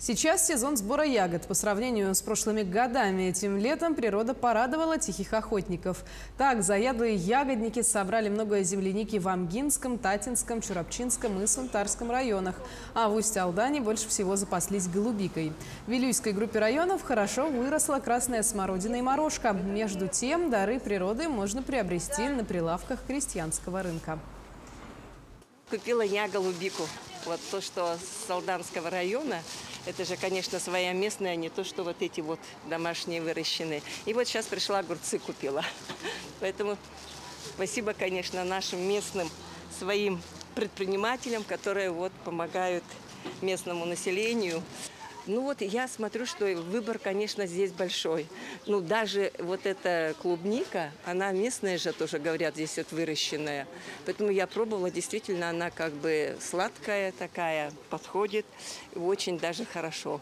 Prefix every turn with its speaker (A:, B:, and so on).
A: Сейчас сезон сбора ягод. По сравнению с прошлыми годами этим летом природа порадовала тихих охотников. Так, заядлые ягодники собрали много земляники в Амгинском, Татинском, Чурапчинском и Сунтарском районах. А в Усть-Алдане больше всего запаслись голубикой. В Вилюйской группе районов хорошо выросла красная смородина и морожка. Между тем, дары природы можно приобрести на прилавках крестьянского рынка.
B: Купила я голубику. Вот то, что с Алданского района, это же, конечно, своя местная, не то, что вот эти вот домашние выращенные. И вот сейчас пришла огурцы купила. Поэтому спасибо, конечно, нашим местным своим предпринимателям, которые вот помогают местному населению. Ну вот я смотрю, что выбор, конечно, здесь большой. Ну даже вот эта клубника, она местная же тоже, говорят, здесь вот выращенная. Поэтому я пробовала, действительно, она как бы сладкая такая, подходит, очень даже хорошо.